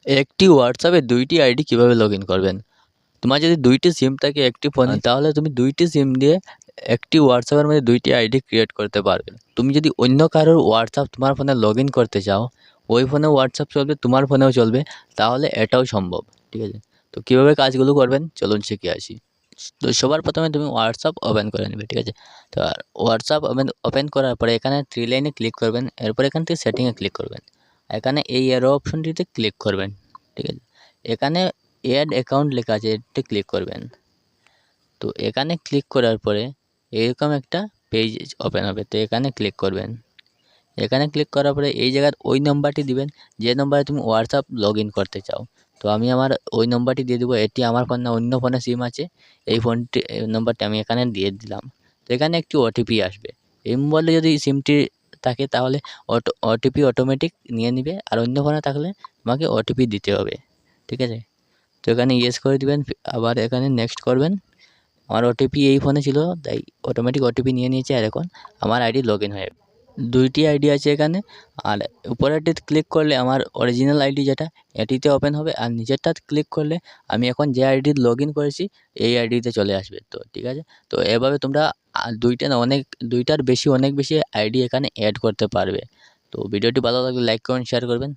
একটি হোয়াটসঅ্যাপে ২টি আইডি কিভাবে লগইন করবেন? তোমার যদি ২টি সিম থাকে একটি ফোনে, তাহলে তুমি ২টি সিম দিয়ে একটি হোয়াটসঅ্যাপের মধ্যে ২টি আইডি ক্রিয়েট করতে পারবে। তুমি যদি অন্য কারোর হোয়াটসঅ্যাপ তোমার ফোনে লগইন করতে চাও, ওই ফোনে হোয়াটসঅ্যাপ চলবে, তোমার ফোনেও চলবে, তাহলে এটাও সম্ভব। ঠিক আছে? তো কীভাবে কাজগুলো করবেন চলুন শিখে আসি। তো সবার প্রথমে তুমি হোয়াটসঅ্যাপ ওপেন করে নেবে। ঠিক আছে? তো হোয়াটসঅ্যাপ ওপেন করার পরে এখানে 3 লাইনে ক্লিক করবেন। এরপর এখান থেকে সেটিংয়ে ক্লিক করবেন। এখানে এই অ্যারো অপশনটিতে ক্লিক করবেন। ঠিক আছে? এখানে অ্যাড অ্যাকাউন্ট লেখা আছে, এতে ক্লিক করবেন। তো এখানে ক্লিক করার পরে এরকম একটা পেজ ওপেন হবে। তো এখানে ক্লিক করবেন। এখানে ক্লিক করার পরে এই জায়গার ওই নম্বরটি দিবেন যে নম্বরে তুমি হোয়াটসঅ্যাপ লগইন করতে চাও। তো আমি আমার ওই নম্বরটি দিয়ে দেবো। এটি আমার ফোন না, অন্য ফোনে সিম আছে। এই নম্বরটি আমি এখানে দিয়ে দিলাম। তো এখানে একটি ওটিপি আসবে। এই মোবাইলে যদি সিমটি থাকে তাহলে ওটিপি অটোমেটিক নিয়ে নিবে, আর অন্য ফোনে থাকলে তোমাকে ওটিপি দিতে হবে। ঠিক আছে? তো এখানে ইয়েস করে দিবেন, আবার এখানে নেক্সট করবেন। আমার ওটিপি এই ফোনে ছিল, তাই অটোমেটিক ওটিপি নিয়ে নিয়েছে, আর এখন আমার আইডি লগইন হয়ে 2টি আইডি আছে এখানে। আর উপরেরটিতে ক্লিক করলে আমার অরিজিনাল আইডি যেটা, এটিতে ওপেন হবে। আর নিচেরটাতে ক্লিক করলে আমি এখন যে আইডি লগইন করেছি এই আইডিতে চলে আসবে। তো ঠিক আছে? তো এভাবে তোমরা 2টা না, 2টার বেশি, অনেক বেশি আইডি এখানে অ্যাড করতে পারবে। তো ভিডিওটি ভালো লাগলে লাইক কমেন্ট শেয়ার করবেন।